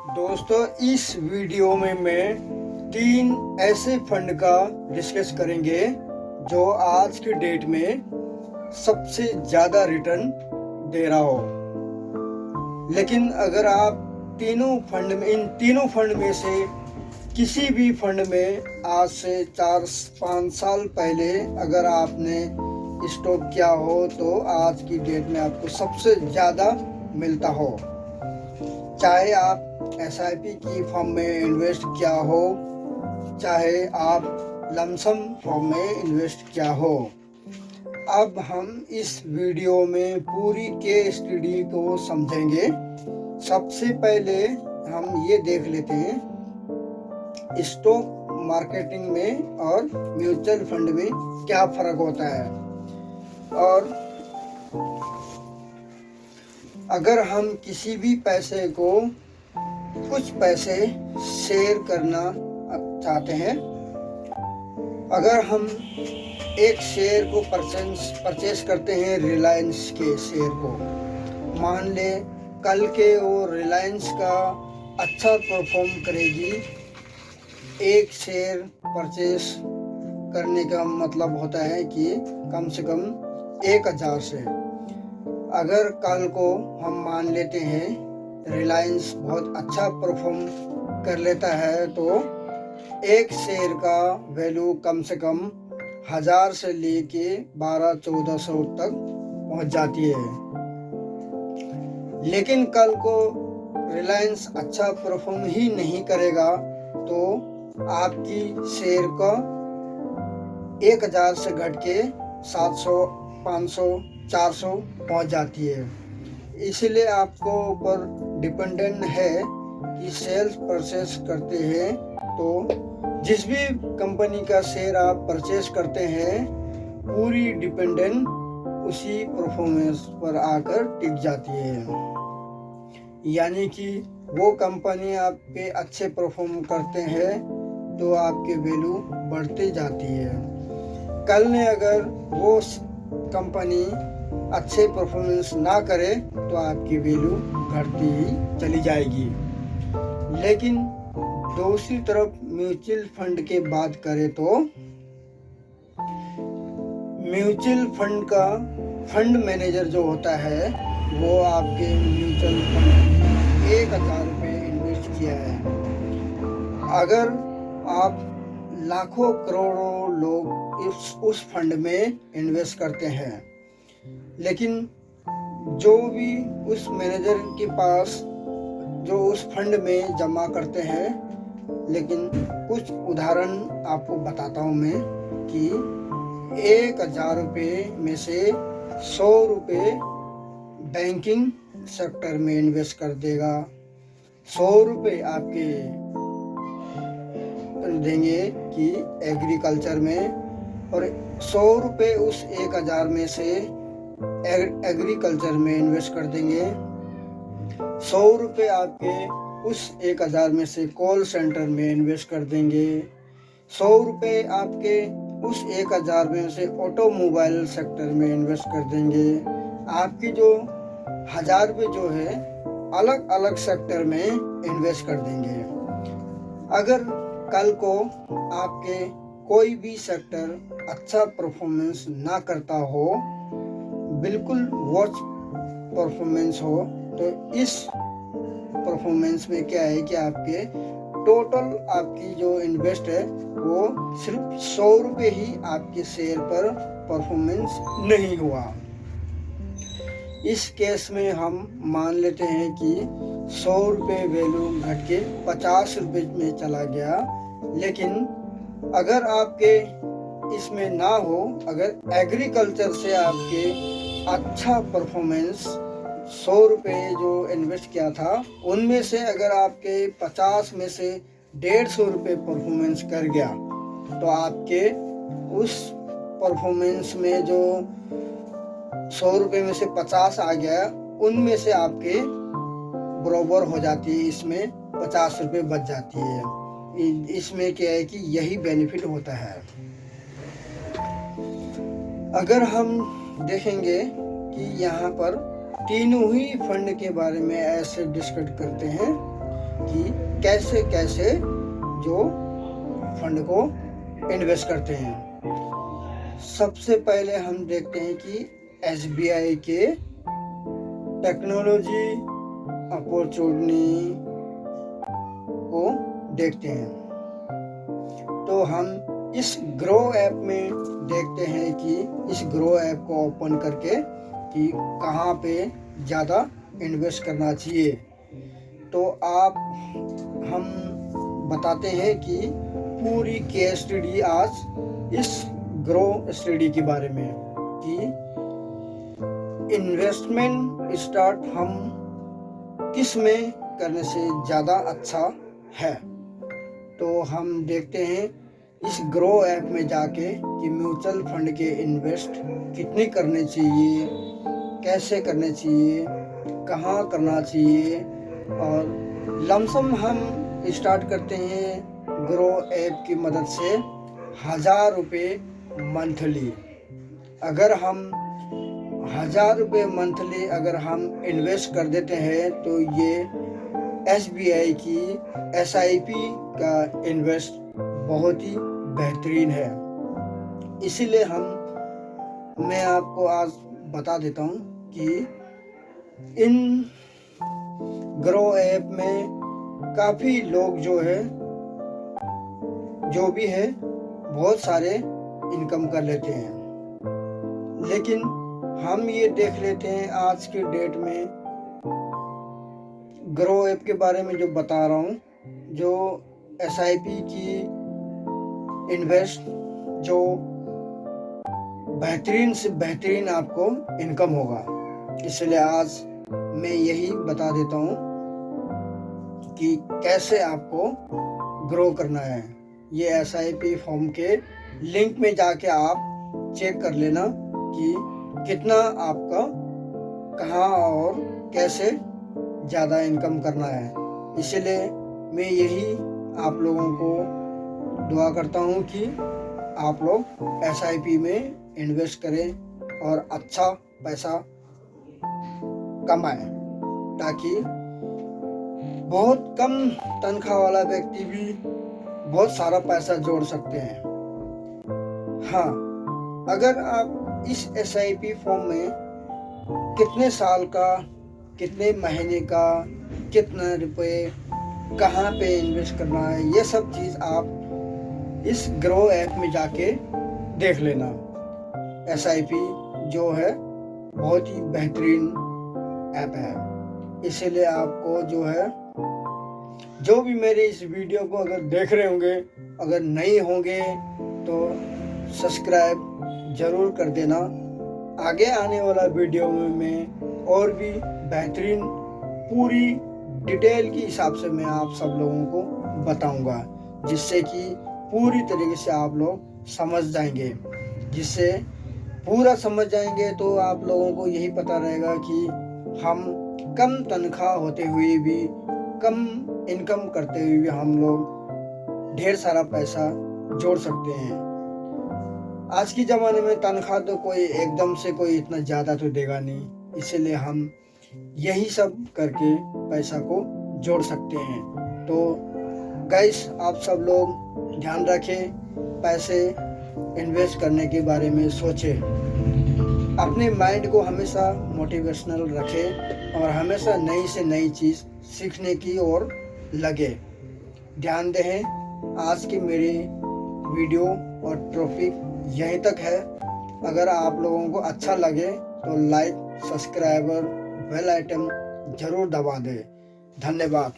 दोस्तों, इस वीडियो में मैं 3 ऐसे फंड का डिस्कस करेंगे जो आज के डेट में सबसे ज़्यादा रिटर्न दे रहा हो। लेकिन अगर आप इन तीनों फंड में से किसी भी फंड में आज से 4-5 साल पहले अगर आपने स्टॉक किया हो तो आज की डेट में आपको सबसे ज़्यादा मिलता हो। चाहे आप SIP की फॉर्म में इन्वेस्ट किया हो, चाहे आप लमसम फॉर्म में इन्वेस्ट किया हो। अब हम इस वीडियो में पूरी केस स्टडी को समझेंगे। सबसे पहले हम ये देख लेते हैं स्टॉक मार्केटिंग में और म्यूचुअल फंड में क्या फ़र्क होता है। और अगर हम किसी भी पैसे को कुछ पैसे शेयर करना चाहते हैं, अगर हम एक शेयर को परचेस करते हैं रिलायंस के शेयर को, मान ले कल के वो रिलायंस का अच्छा परफॉर्म करेगी। एक शेयर परचेस करने का मतलब होता है कि कम से कम 1000 से। अगर कल को हम मान लेते हैं रिलायंस बहुत अच्छा परफॉर्म कर लेता है तो एक शेयर का वैल्यू कम से कम 1000 से लेके 1200-1400 तक पहुंच जाती है। लेकिन कल को रिलायंस अच्छा परफॉर्म ही नहीं करेगा तो आपकी शेयर का 1000 से घट के 700, 500, 400 पहुंच जाती है। इसलिए आपको ऊपर डिपेंडेंट है कि सेल्स परचेस करते हैं तो जिस भी कंपनी का शेयर आप परचेस करते हैं पूरी डिपेंडेंट उसी परफॉर्मेंस पर आकर टिक जाती है। यानी कि वो कंपनी आपके अच्छे परफॉर्म करते हैं तो आपके वैल्यू बढ़ते जाती है। कल ने अगर वो कंपनी अच्छे परफॉर्मेंस ना करे तो आपकी वैल्यू घटती ही चली जाएगी। लेकिन दूसरी तरफ म्यूचुअल फंड की बात करें तो म्यूचुअल फंड का फंड मैनेजर जो होता है वो आपके म्यूचुअल फंड में 1000 रुपये इन्वेस्ट किया है। अगर आप लाखों करोड़ों लोग उस फंड में इन्वेस्ट करते हैं, लेकिन जो भी उस मैनेजर के पास जो उस फंड में जमा करते हैं, लेकिन कुछ उदाहरण आपको बताता हूँ मैं कि 1000 रुपये में से 100 रुपये बैंकिंग सेक्टर में इन्वेस्ट कर देगा, 100 रुपये आपके देंगे कि एग्रीकल्चर में, और 100 रुपये उस 1000 में से एग्रीकल्चर में इन्वेस्ट कर देंगे। 100 रुपये आपके उस 1000 में से कॉल सेंटर में इन्वेस्ट कर देंगे। 100 रुपये आपके उस 1000 में से ऑटोमोबाइल सेक्टर में इन्वेस्ट कर देंगे। आपकी जो 1000 रुपये जो है अलग अलग सेक्टर में इन्वेस्ट कर देंगे। अगर कल को आपके कोई भी सेक्टर अच्छा परफॉर्मेंस ना करता हो, बिल्कुल वर्स्ट परफॉर्मेंस हो, तो इस परफॉर्मेंस में क्या है कि आपके टोटल आपकी जो इन्वेस्ट है वो सिर्फ 100 रुपये ही आपके शेयर पर परफॉर्मेंस नहीं हुआ। इस केस में हम मान लेते हैं कि 100 रुपये वैल्यू घट के 50 रुपये में चला गया। लेकिन अगर आपके इसमें ना हो, अगर एग्रीकल्चर से आपके अच्छा परफॉर्मेंस 100 रुपये जो इन्वेस्ट किया था उनमें से अगर आपके 50 में से 150 रुपये परफॉर्मेंस कर गया तो आपके उस परफॉर्मेंस में जो 100 रुपये में से 50 आ गया उनमें से आपके बराबर हो जाती है, इसमें 50 रुपये बच जाती है। इसमें क्या है कि यही बेनिफिट होता है। अगर हम देखेंगे कि यहाँ पर तीनों ही फंड के बारे में ऐसे डिस्कस करते हैं कि कैसे कैसे जो फंड को इन्वेस्ट करते हैं। सबसे पहले हम देखते हैं कि SBI के टेक्नोलॉजी अपॉर्चुनिटी को देखते हैं। तो हम इस ग्रो ऐप में देखते हैं कि इस ग्रो ऐप को ओपन करके कि कहाँ पे ज़्यादा इन्वेस्ट करना चाहिए। तो हम बताते हैं कि पूरी केस स्टडी आज इस ग्रो स्टडी के बारे में कि इन्वेस्टमेंट स्टार्ट हम किस में करने से ज़्यादा अच्छा है। तो हम देखते हैं इस ग्रो ऐप में जाके कि म्यूचुअल फंड के इन्वेस्ट कितने करने चाहिए, कैसे करने चाहिए, कहाँ करना चाहिए। और लमसम हम स्टार्ट करते हैं ग्रो ऐप की मदद से 1000 रुपये मंथली। अगर हम 1000 रुपये मंथली अगर हम इन्वेस्ट कर देते हैं तो ये SBI की SIP का इन्वेस्ट बहुत ही बेहतरीन है। इसीलिए मैं आपको आज बता देता हूँ कि इन ग्रो ऐप में काफ़ी लोग जो भी है बहुत सारे इनकम कर लेते हैं। लेकिन हम ये देख लेते हैं आज के डेट में ग्रो ऐप के बारे में जो बता रहा हूँ, जो SIP की इन्वेस्ट जो बेहतरीन से बेहतरीन आपको इनकम होगा। इसलिए आज मैं यही बता देता हूँ कि कैसे आपको ग्रो करना है। ये SIP फॉर्म के लिंक में जाके आप चेक कर लेना कि कितना आपका कहाँ और कैसे ज़्यादा इनकम करना है। इसलिए मैं यही आप लोगों को दुआ करता हूँ कि आप लोग SIP में इन्वेस्ट करें और अच्छा पैसा कमाएं, ताकि बहुत कम तनख्वाह वाला व्यक्ति भी बहुत सारा पैसा जोड़ सकते हैं। हाँ, अगर आप इस SIP फॉर्म में कितने साल का, कितने महीने का, कितने रुपए कहाँ पे इन्वेस्ट करना है, ये सब चीज़ आप इस ग्रो ऐप में जाके देख लेना। SIP जो है बहुत ही बेहतरीन ऐप है। इसीलिए आपको जो भी मेरे इस वीडियो को अगर देख रहे होंगे, अगर नहीं होंगे तो सब्सक्राइब ज़रूर कर देना। आगे आने वाला वीडियो में मैं और भी बेहतरीन पूरी डिटेल के हिसाब से मैं आप सब लोगों को बताऊंगा, जिससे कि पूरी तरीके से आप लोग समझ जाएंगे। जिससे पूरा समझ जाएंगे तो आप लोगों को यही पता रहेगा कि हम कम तनख्वाह होते हुए भी, कम इनकम करते हुए भी हम लोग ढेर सारा पैसा जोड़ सकते हैं। आज के ज़माने में तनख्वाह तो कोई एकदम से कोई इतना ज़्यादा तो देगा नहीं, इसलिए हम यही सब करके पैसा को जोड़ सकते हैं। तो गाइस, आप सब लोग ध्यान रखें, पैसे इन्वेस्ट करने के बारे में सोचें, अपने माइंड को हमेशा मोटिवेशनल रखें और हमेशा नई से नई चीज़ सीखने की ओर लगे। ध्यान दें, आज की मेरी वीडियो और टॉपिक यहीं तक है। अगर आप लोगों को अच्छा लगे तो लाइक, सब्सक्राइबर, बेल आइटम ज़रूर दबा दें। धन्यवाद।